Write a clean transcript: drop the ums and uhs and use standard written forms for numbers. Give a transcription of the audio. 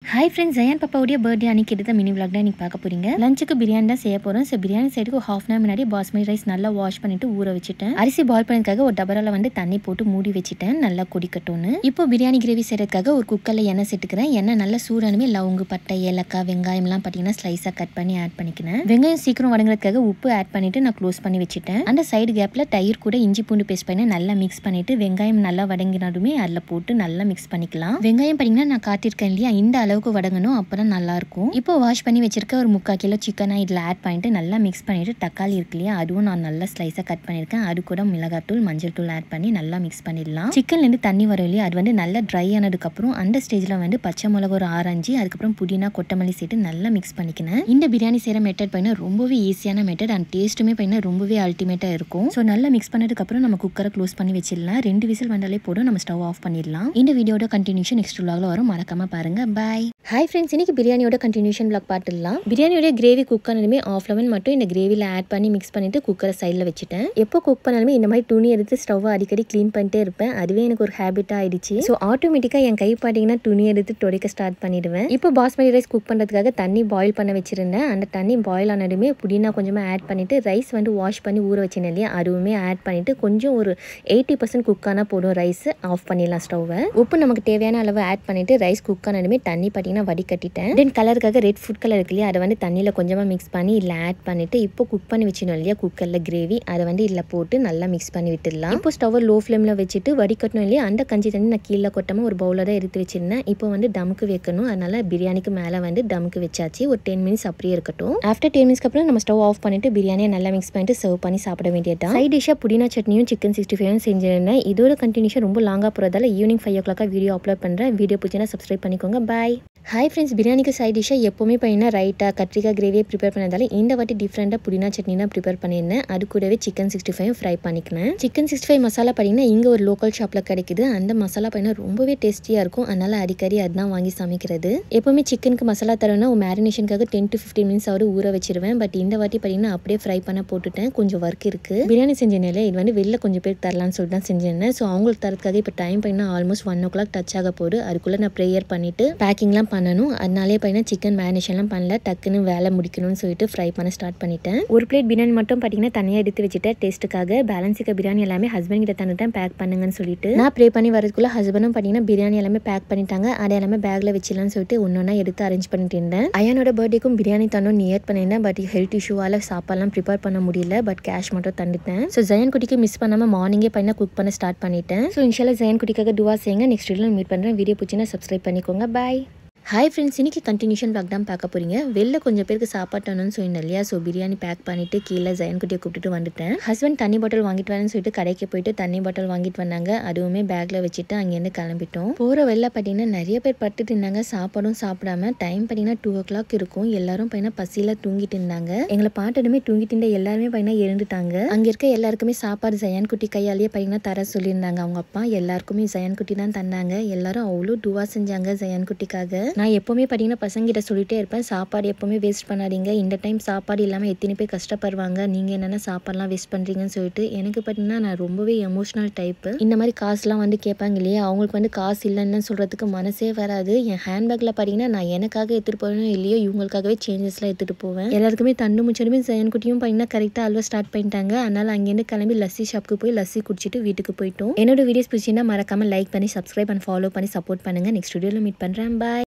Hi friends, Jayan பாப்பாவுடைய birthday அன்னைக்கு எடுத்த mini vlog தான் இன்னைக்கு பார்க்க போறீங்க. லஞ்சுக்கு பிரியாணி தான் செய்ய போறோம். சோ பிரியாணி செய்யறதுக்கு half an hour முன்னாடி பாஸ்மதி ரைஸ் நல்லா வாஷ் பண்ணிட்டு ஊற வச்சிட்டேன். அரிசி பாயில் பண்ணதுக்காக ஒரு டபரால வந்து தண்ணி போட்டு மூடி வச்சிட்டேன். நல்லா கொதிக்கட்டும்னு. இப்போ பிரியாணி கிரேவி செய்யறதுக்காக ஒரு குக்கர்ல எண்ணெய் சேர்த்துக்கிறேன். எண்ணெய் நல்லா சூடானமே லவங்க, பட்டை, ஏலக்காய், வெங்காயம் எல்லாம் பாத்தீங்கன்னா ஸ்லைஸா கட் பண்ணி ஆட் பண்ணிக்கிறேன். வெங்காயம் சீக்கிரம் வதங்குறதுக்காக உப்பு ஆட் பண்ணிட்டு நான் க்ளோஸ் பண்ணி வச்சிட்டேன். அந்த சைடு கேப்ல தயிர் கூட இஞ்சி பூண்டு பேஸ்ட் பண்ணி நல்லா மிக்ஸ் பண்ணிட்டு வெங்காயம் நல்லா வதங்கினதுமே அதுல போட்டு நல்லா மிக்ஸ் பண்ணிக்கலாம். வெங்காயம் பாத்தீங்கன்னா நான் காட்டியிருக்கேன் இல்லையா, இந்த அளவுக்கு வதங்கணும், அப்பதான் நல்லா இருக்கும். இப்போ வாஷ் பண்ணி வச்சிருக்க ஒரு 3/4 கிலோ சிக்கனை இதுல ஆட் பண்ணிட்டு நல்லா மிக்ஸ் பண்ணிட்டு தக்காளி இருக்கு இல்லையா, அதுவும் நான் நல்லா ஸ்லைஸா கட் பண்ணிருக்கேன். அது கூட மிளகாத்தூள், மஞ்சள் தூள் ஆட் பண்ணி நல்லா மிக்ஸ் பண்ணிடலாம். சிக்கன்ல இருந்து தண்ணி வரும் இல்லையா, அது வந்து நல்லா ட்ரை ஆனதுக்கு அப்புறம் அந்த ஸ்டேஜ்ல வந்து பச்சை மிளகு ஒரு 6-5, அதுக்கப்புறம் புதினா, கொத்தமல்லி சேர்த்து நல்லா மிக்ஸ் பண்ணிக்கிறேன். இந்த பிரியாணி செய்யற மெத்தட் பண்ண ரொம்பவே ஈஸியான மெத்தட் அண்ட் டேஸ்ட்டுமே பண்ண ரொம்பவே அல்டிமேட்டா இருக்கும். ஸோ நல்லா மிக்ஸ் பண்ணதுக்கு அப்புறம் நம்ம குக்கரை க்ளோஸ் பண்ணி வச்சிடலாம். 2 விசில் வந்தாலே போடும், நம்ம ஸ்டவ் ஆஃப் பண்ணிடலாம். இந்த வீடியோட கண்டினியூஷன் நெக்ஸ்ட் vlogல வரும், மறக்காம பாருங்க. பாய். ஹாய் ஃப்ரெண்ட்ஸ், இன்னைக்கு பிரியாணியோட கண்டினியூஷன் vlog பார்த்துடலாம். பிரியாணியோட கிரேவி குக் ஆனதுமே ஆஃப் லெமன் மட்டும் இந்த கிரேவியில் ஆட் பண்ணி மிக்ஸ் பண்ணிட்டு குக்கரை சைடில் வச்சுட்டேன். எப்போ குக் பண்ணாலுமே இந்த மாதிரி துணி எடுத்து ஸ்டவ்வை அடிக்கடி க்ளீன் பண்ணிட்டே இருப்பேன். அதுவே எனக்கு ஒரு ஹேபிட்டாக ஆயிடுச்சு. ஸோ ஆட்டோமேட்டிக்காக என் கை பார்த்தீங்கன்னா துணி எடுத்து துடைக்க ஸ்டார்ட் பண்ணிடுவேன். இப்போ பாஸ்மதி ரைஸ் குக் பண்ணுறதுக்காக தண்ணி பாயில் பண்ண வச்சிருந்தேன். அந்த தண்ணி பாயில் ஆனதுமே புதினா கொஞ்சமாக ஆட் பண்ணிட்டு ரைஸ் வந்து வாஷ் பண்ணி ஊற வச்சிருந்தேன் இல்லையா, அதுவுமே ஆட் பண்ணிட்டு கொஞ்சம் ஒரு 80% குக் ஆனால் போதும், ரைஸ் ஆஃப் பண்ணிடலாம் ஸ்டவ்வை. உப்பு நமக்கு தேவையான அளவு ஆட் பண்ணிட்டு ரைஸ் குக் ஆனதுமே தண்ணி பார்த்தீங்கன்னா வடிகட்டிட்டேன். தென் கலருக்காக ரெட் ஃபுட் கலர் இருக்கு இல்லையா, அதை வந்து தண்ணியில் கொஞ்சமாக மிக்ஸ் பண்ணி இதில் ஆட் பண்ணிட்டு இப்போ குக் பண்ணி வச்சிடணும் இல்லையா குக்கரில் கிரேவி, அதை வந்து இதில் போட்டு நல்லா மிக்ஸ் பண்ணி விட்டுடலாம். இப்போ ஸ்டவ்வை லோ ஃப்ளேமில் வச்சுட்டு வடிகட்டணும் இல்லையா, அந்த கஞ்சி தண்ணி நான் கீழே கொட்டாமல் ஒரு பவுலில் தான் எடுத்து வச்சிருந்தேன். இப்போ வந்து தமுக்கு வைக்கணும், அதனால பிரியாணிக்கு மேலே வந்து தமுக்கு வச்சாச்சு. ஒரு 10 மினிட்ஸ் அப்படியே இருக்கட்டும். ஆஃப்டர் 10 மினிட்ஸ்க்கு அப்புறம் நம்ம ஸ்டவ் ஆஃப் பண்ணிட்டு பிரியாணியை நல்லா மிக்ஸ் பண்ணிட்டு சர்வ் பண்ணி சாப்பிட வேண்டியதான். சைட் டிஷ்ஷாக புதினா சட்னியும் சிக்கன் 65 செஞ்சிருந்தேன். இதோட கண்டினியூஷன் ரொம்ப லாங்காக போகிறதால ஈவினிங் 5 o'clock வீடியோ அப்லோட் பண்ணுறேன். வீடியோ பிடிச்சினா சப்ஸ்கிரைப் பண்ணிக்கோங்க. பாய். ஹாய் ஃப்ரெண்ட்ஸ், பிரியாணிக்கு சைட் டிஷ்ஷாக எப்போவுமே பார்த்தீங்கன்னா ரைட்டா கத்திரிக்காய் கிரேவியை ப்ரிப்பேர் பண்ணதால இந்த வாட்டி டிஃப்ரெண்ட்டாக புதினா சட்னி தான் ப்ரிப்பேர் பண்ணியிருந்தேன். அது கூடவே சிக்கன் 65 ஃப்ரை பண்ணிக்கினேன். சிக்கன் 65 மசாலா பார்த்தீங்கன்னா இங்கே ஒரு லோக்கல் ஷாப்பில் கிடைக்குது. அந்த மசாலா பார்த்தீங்கன்னா ரொம்பவே டேஸ்டியாக இருக்கும், அதனால அடிக்கடி அதுதான் வாங்கி சமைக்கிறது. எப்போவுமே சிக்கனுக்கு மசாலா தரேன்னா ஒரு மேரினேஷனுக்காக 10 to 15 மினிட்ஸ் ஆகுது ஊற வச்சிருவேன். பட் இந்த வாட்டி பார்த்தீங்கன்னா அப்படியே ஃப்ரை பண்ண போட்டுட்டேன். கொஞ்சம் ஒர்க் இருக்குது. பிரியாணி செஞ்சேனில்ல, இது வந்து வெளில கொஞ்சம் பேர் தரலான்னு சொல்லிட்டு தான் செஞ்சிருந்தேன். ஸோ அவங்களுக்கு தரதுக்காக இப்போ டைம் பார்த்தீங்கன்னா ஆல்மோஸ்ட் 1 o'clock டச் ஆக போகுது. அதுக்குள்ளே நான் ப்ரேயர் பண்ணிட்டு பேக்கிங்லாம் பண்ணணும். அதனாலே பார்த்தீங்கன்னா சிக்கன் மேரினேஷன்லாம் பண்ணல, டக்குன்னு வேலை முடிக்கணும்னு சொல்லிட்டு ஃப்ரை பண்ண ஸ்டார்ட் பண்ணிட்டேன். ஒரு பிளேட் பிரியாணி மட்டும் பார்த்தீங்கன்னா தனியாக எடுத்து வச்சுட்டேன் டேஸ்ட்டுக்காக. பேலன்ஸுக்கு பிரியாணி எல்லாமே ஹஸ்பண்ட் கிட்ட தந்துட்டேன் பேக் பண்ணுங்கன்னு சொல்லிட்டு. நான் ப்ரே பண்ணி வரதுக்குள்ள ஹஸ்பண்டும் பார்த்தீங்கன்னா பிரியாணி எல்லாமே பேக் பண்ணிட்டாங்க. அதை எல்லாமே பேக்ல வச்சிடலாம்னு சொல்லிட்டு ஒன்னொன்னா எடுத்து அரேஞ்ச் பண்ணிட்டு இருந்தேன். அயானோட பர்த்டேக்கும் பிரியாணி தந்தோம் நியர் பண்ணியிருந்தேன். பட் ஹெல்த் இஷ்யூவால சாப்பாடுலாம் ப்ரிப்பேர் பண்ண முடியல. பட் கேஷ் மட்டும் தந்துட்டேன். ஸோ ஜெயன் குட்டிக்கு மிஸ் பண்ணாமல் மார்னிங்கே பார்த்தீங்கன்னா குக் பண்ண ஸ்டார்ட் பண்ணிட்டேன். ஸோ இன்ஷால்லா ஜெயன் குட்டிக்காக துவா செய்யுங்க. நெக்ஸ்ட் வீடியோவில் மீட் பண்ணுறேன். வீடியோ பிடிச்சினா சப்ஸ்கிரைப் பண்ணிக்கோங்க. பாய். ஹாய் ஃப்ரெண்ட்ஸ், இன்னைக்கு கண்டினியூஷன் vlog தான் பார்க்க போறீங்க. வெளில கொஞ்சம் பேருக்கு சாப்பாட்டணும்னு சொன்னேன் இல்லையா, ஸோ பிரியாணி பேக் பண்ணிட்டு கீழே ஜெயன் குட்டியை கூப்பிட்டு வந்துட்டேன். ஹஸ்பண்ட் தண்ணி பாட்டில் வாங்கிட்டு வரேன்னு சொல்லிட்டு கடைக்கு போயிட்டு தண்ணி பாட்டில் வாங்கிட்டு வந்தாங்க. அதுவுமே பேக்ல வச்சுட்டு அங்கேருந்து கிளம்பிட்டோம். போகிற வெளில பார்த்தீங்கன்னா நிறைய பேர் பட்டுட்டு இருந்தாங்க, சாப்பாடும் சாப்பிடாம. டைம் பார்த்தீங்கன்னா 2 o'clock இருக்கும். எல்லாரும் பார்த்தீங்கன்னா பசியில தூங்கிட்டு இருந்தாங்க. எங்களை பாட்டதுமே தூங்கிட்டு இருந்த எல்லாருமே பார்த்தீங்கன்னா எழுந்துட்டாங்க. அங்கே இருக்க எல்லாருக்குமே சாப்பாடு ஜெயன் குட்டி கையாலேயே பார்த்தீங்கன்னா தர சொல்லியிருந்தாங்க. அவங்க அப்பா எல்லாருக்குமே ஜெயன் குட்டி தான் தந்தாங்க. எல்லாரும் அவ்வளோ துவா செஞ்சாங்க ஜெயன் குட்டிக்காக. நான் எப்போவுமே பார்த்தீங்கன்னா பசங்கிட்ட சொல்லிட்டே இருப்பேன், சாப்பாடு எப்போவுமே வேஸ்ட் பண்ணாதீங்க. இந்த டைம் சாப்பாடு இல்லாமல் எத்தனை பேர் கஷ்டப்படுவாங்க, நீங்கள் என்னென்ன சாப்பாடுலாம் வேஸ்ட் பண்ணுறீங்கன்னு சொல்லிட்டு. எனக்கு பார்த்தீங்கன்னா நான் ரொம்பவே எமோஷனல் டைப்பு. இந்த மாதிரி காசுலாம் வந்து கேட்பாங்க இல்லையா, அவங்களுக்கு வந்து காசு இல்லைன்னு சொல்கிறதுக்கு மனசே வராது. என் ஹேண்ட்பேக்கில் பார்த்தீங்கன்னா நான் எனக்காக எடுத்துகிட்டு போவேனோ இல்லையோ இவங்களுக்காகவே சேஞ்சஸ்லாம் எடுத்துகிட்டு போவேன். எல்லாருக்குமே தண்டு முடிச்சதுமே ஜெயன் குட்டியும் பார்த்தீங்கன்னா கரெக்டாக அல்வா ஸ்டார்ட் பண்ணிட்டாங்க. அதனால் அங்கேருந்து கிளம்பி லஸ்ஸி ஷாப்புக்கு போய் லஸ்ஸி குடிச்சிட்டு வீட்டுக்கு போயிட்டோம். என்னோட வீடியோஸ் பிடிச்சிங்கன்னா மறக்காமல் லைக் பண்ணி சப்ஸ்கிரைப் அண்ட் ஃபாலோ பண்ணி சப்போர்ட் பண்ணுங்கள். நெக்ஸ்ட் வீடியோவில் மீட் பண்ணுறேன். பாய்.